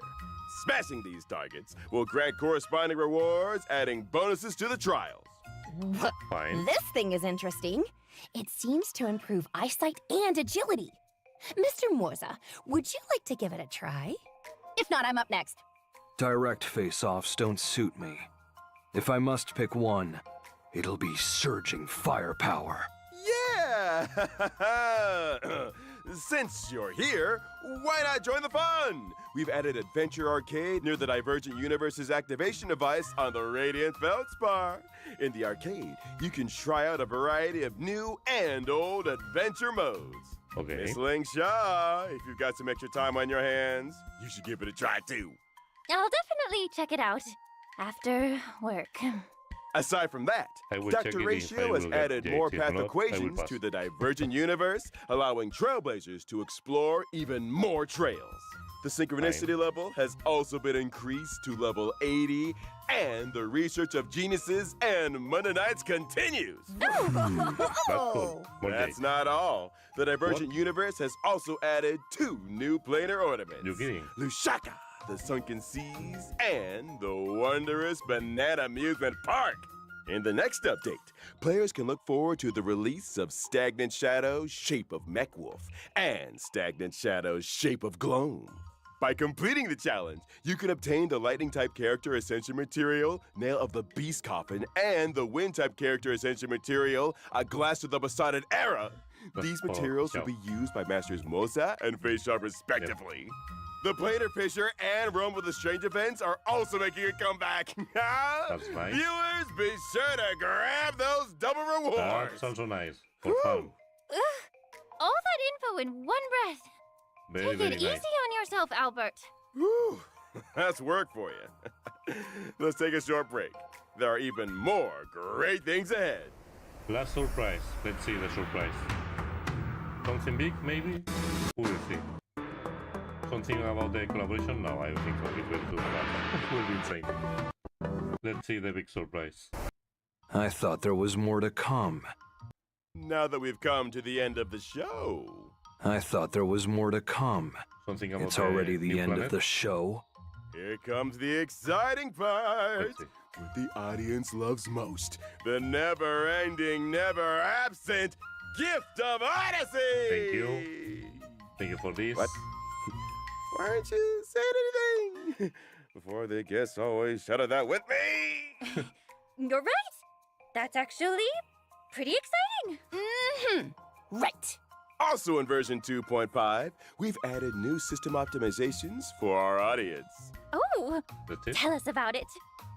Smashing these targets will grant corresponding rewards, adding bonuses to the trials. Fine. This thing is interesting. It seems to improve eyesight and agility. Mr. Morza, would you like to give it a try? If not, I'm up next. Direct face-offs don't suit me. If I must pick one, it'll be Surging Firepower. Yeah! Since you're here, why not join the fun? We've added Adventure Arcade near the Divergent Universe's activation device on the Radiant Feldspar. In the arcade, you can try out a variety of new and old adventure modes. Okay. Miss Ling Shaw, if you've got some extra time on your hands, you should give it a try too. I'll definitely check it out after work. Aside from that, I will check Dr. it if I Ratio has will get added J. more If path not, I will equations pass. to the Divergent Universe, allowing Trailblazers to explore even more trails. The synchronicity level has also been increased to level 80, and the research of geniuses and Mennonites continues. That's cool. More That's J. not all. The Divergent Universe has also added 2 new planar ornaments. You're kidding. Lushaka, the Sunken Seas, and the wondrous Banana Amusement Park. In the next update, players can look forward to the release of Stagnant Shadow's Shape of Mechwolf and Stagnant Shadow's Shape of Gloam. By completing the challenge, you can obtain the Lightning-type character Ascension Material, Nail of the Beast Coffin, and the Wind-type character Ascension Material, A Glass of the Besotted Era. These materials will be used by Masters Moza and Fayshaw respectively. The Planar Fisher and Realm of the Strange events are also making a comeback. That's nice. Viewers, be sure to grab those double rewards. That's also nice. For fun. All that info in one breath. Very, Take very it easy nice. on yourself, Albert. Whew, that's work for you. Let's take a short break. There are even more great things ahead. Last surprise. Let's see the surprise. Something big, maybe? We will see. Something about the collaboration? No, I don't think so. It will do that. It will be insane. Let's see the big surprise. I thought there was more to come. Now that we've come to the end of the show. I thought there was more to come. Something about It's already the new end planet? of the show. Here comes the exciting part. Let's see. What the audience loves most. The never-ending, never-absent gift of Odyssey! Thank you. Thank you for this. What? Why aren't you saying anything? Before the guests always shout that with me! You're right. That's actually pretty exciting. Mm-hmm. Right. Also in version 2.5, we've added new system optimizations for our audience. Oh, That's it. tell us about it.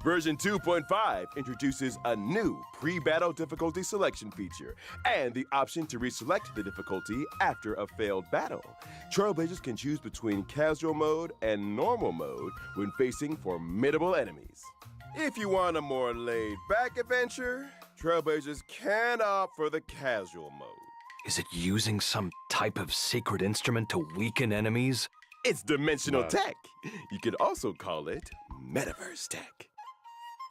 Version 2.5 introduces a new pre-battle difficulty selection feature and the option to reselect the difficulty after a failed battle. Trailblazers can choose between casual mode and normal mode when facing formidable enemies. If you want a more laid-back adventure, Trailblazers can opt for the casual mode. Is it using some type of secret instrument to weaken enemies? It's dimensional Wow. tech. You could also call it metaverse tech.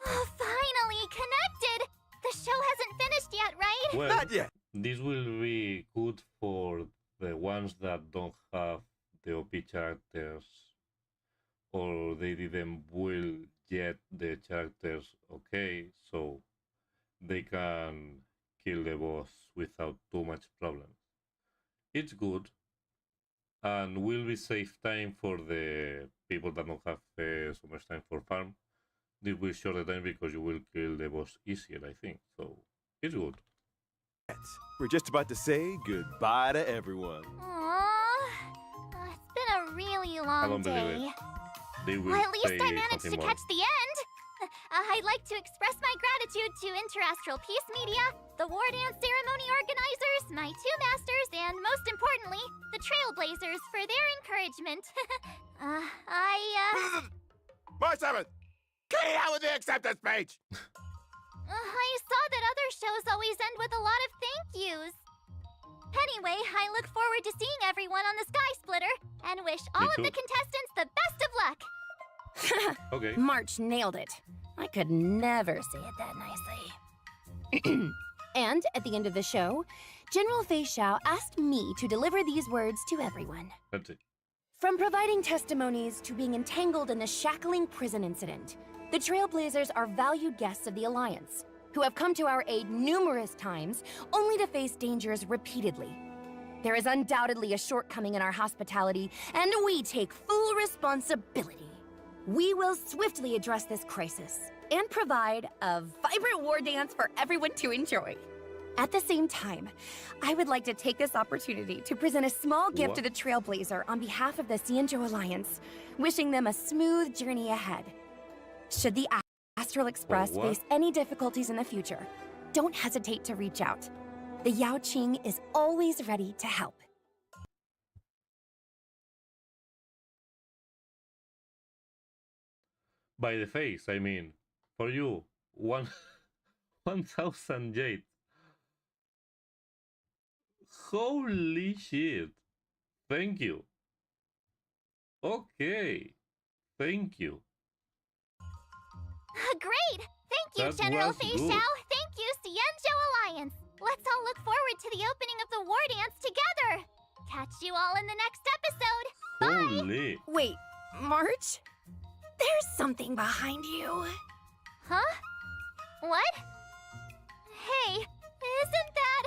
Oh, finally connected! The show hasn't finished yet, right? Well, Not yet. this will be good for the ones that don't have the OP characters or they didn't build yet the characters okay, so they can kill the boss without too much problem. It's good and will be save time for the people that don't have so much time for farm. This will shorten time because you will kill the boss easier, I think. So it's good. We're just about to say goodbye to everyone. Aww. It's been a really I long don't believe day. it. They will Well, at least say I managed something to more. catch the end. I'd like to express my gratitude to Interastral Peace Media, the War Dance Ceremony organizers, my two masters, and most importantly, the Trailblazers for their encouragement. March 7th! Get it out with the acceptance speech! I saw that other shows always end with a lot of thank yous. Anyway, I look forward to seeing everyone on the Sky Splitter and wish all of too. the contestants the best of luck. Okay. March nailed it. I could never say it that nicely. And at the end of the show, General Fei Xiao asked me to deliver these words to everyone. That's it. From providing testimonies to being entangled in the shackling prison incident, the Trailblazers are valued guests of the Alliance, who have come to our aid numerous times, only to face dangers repeatedly. There is undoubtedly a shortcoming in our hospitality, and we take full responsibility. We will swiftly address this crisis and provide a vibrant war dance for everyone to enjoy. At the same time, I would like to take this opportunity to present a small gift What? to the Trailblazer on behalf of the Xianzhou Alliance, wishing them a smooth journey ahead. Should the Astral Express what? face any difficulties in the future, don't hesitate to reach out. The Yao Qing is always ready to help. By the face, I mean, for you, 1,000 jade. Holy shit. Thank you. Okay. Thank you. Great! Thank you, That General was Fei good. Xiao. Thank you, Xianzhou Alliance. Let's all look forward to the opening of the war dance together. Catch you all in the next episode. Bye! Holy. Wait, March? There's something behind you. Huh? What? Hey, isn't that...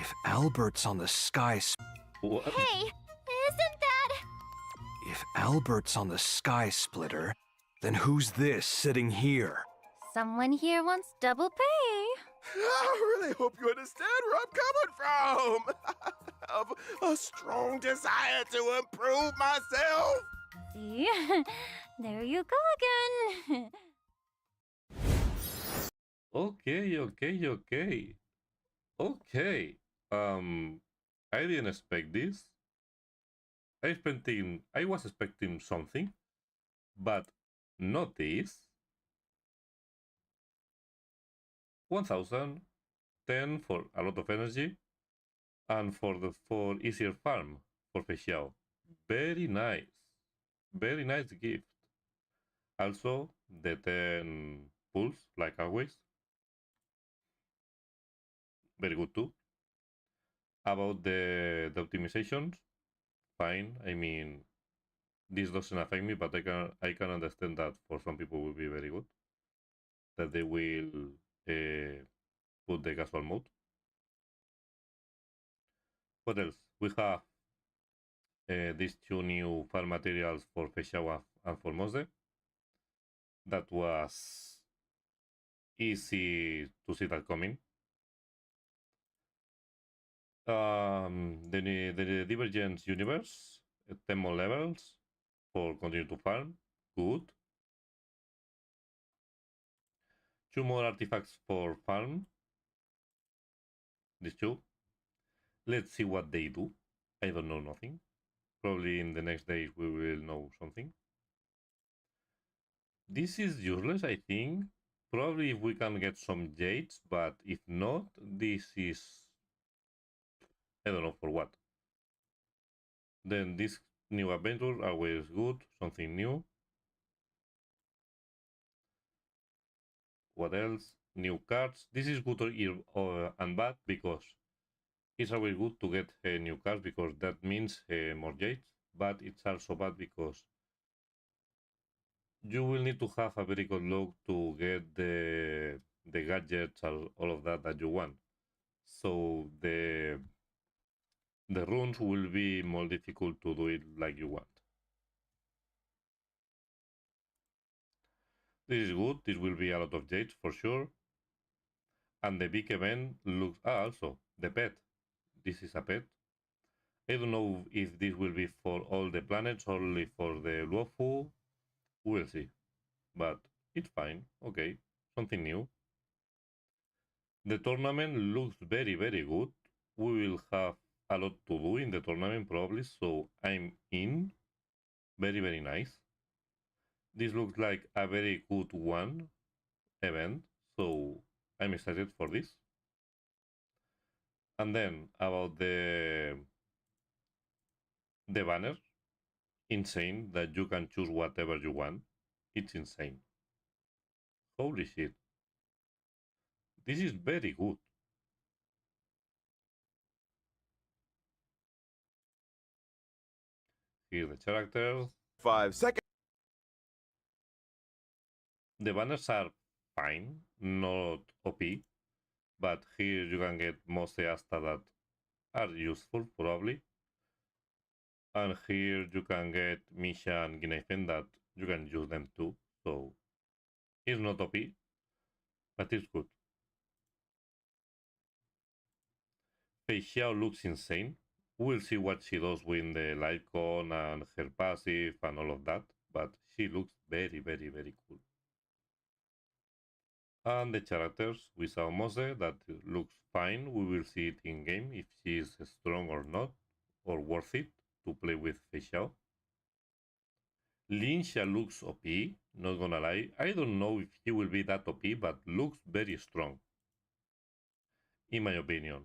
If Albert's on the sky... What? Hey, isn't that... If Albert's on the sky splitter, then who's this sitting here? Someone here wants double pay. I really hope you understand where I'm coming from. Of a strong desire to improve myself. See? There you go again. Okay. Okay. I didn't expect this. I was expecting something, but not this. 1,000, 10 for a lot of energy, and for easier farm for Fei Xiao. Very nice gift. Also the 10 pulls like always. Very good too. About the optimizations, fine. I mean, this doesn't affect me, but I can understand that for some people will be very good. That they will put the casual mode. What else? We have these two new farm materials for Fei Xiao and for Mose. That was easy to see that coming. The Divergence universe, 10 more levels for continue to farm. Good. 2 more artifacts for farm. These two. Let's see what they do. I don't know nothing. Probably in the next days we will know something. This is useless, I think. Probably if we can get some jades, but if not, this is... I don't know for what. Then this new adventure always good, something new. What else? New cards. This is good and bad because it's always good to get new cards because that means more jades, but it's also bad because you will need to have a very good luck to get the gadgets and all of that you want. So the runes will be more difficult to do it like you want. This is good. This will be a lot of jades for sure. And the big event looks... also, the pet. This is a pet. I don't know if this will be for all the planets or only for the Luofu. We'll see. But it's fine. Okay. Something new. The tournament looks very, very good. We will have a lot to do in the tournament probably, so I'm in. Very, very nice. This looks like a very good event, so I'm excited for this. And then about the banner, insane that you can choose whatever you want. It's insane. Holy shit. This is very good. Here's the characters. 5 seconds. The banners are fine, not OP, but here you can get mostly Asta that are useful probably. And here you can get Misha and Ginaifen that you can use them too. So it's not OP, but it's good. Xiao looks insane. We'll see what she does with the Lightcon and her passive and all of that, but she looks very, very, very cool. And the characters, we saw Mose, that looks fine. We will see it in game if she is strong or not, or worth it to play with Xiao. Linsha looks OP, not gonna lie. I don't know if he will be that OP, but looks very strong, in my opinion.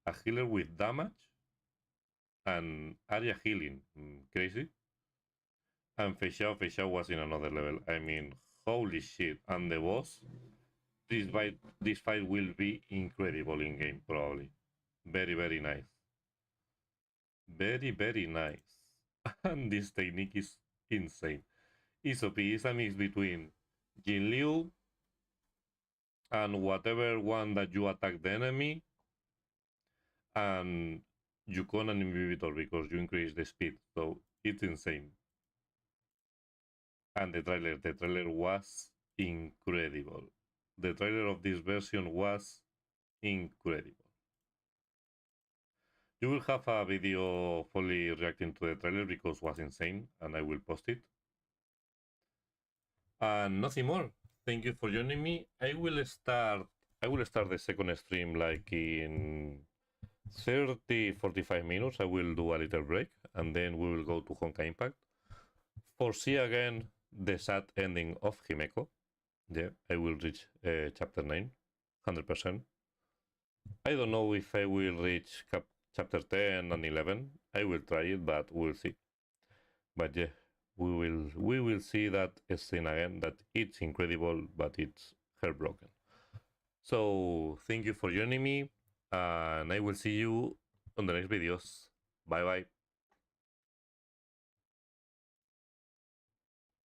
A healer with damage and area healing, crazy. And Xiao was in another level. I mean, holy shit. And the boss, this fight will be incredible in game, probably. Very, very nice. Very, very nice. And this technique is insane. It's OP. It's a mix between Jin Liu and whatever one that you attack the enemy, and Yukon and Inhibitor because you increase the speed. So it's insane. And the trailer was incredible. The trailer of this version was incredible. You will have a video fully reacting to the trailer because it was insane, and I will post it. And nothing more. Thank you for joining me. I will start the second stream like in 30-45 minutes. I will do a little break, and then we will go to Honkai Impact. Foresee again the sad ending of Himeko. Yeah, I will reach chapter 9, 100%. I don't know if I will reach chapter 10 and 11. I will try it, but we'll see. But yeah, we will see that scene again, that it's incredible, but it's heartbroken. So thank you for joining me, and I will see you on the next videos. Bye bye.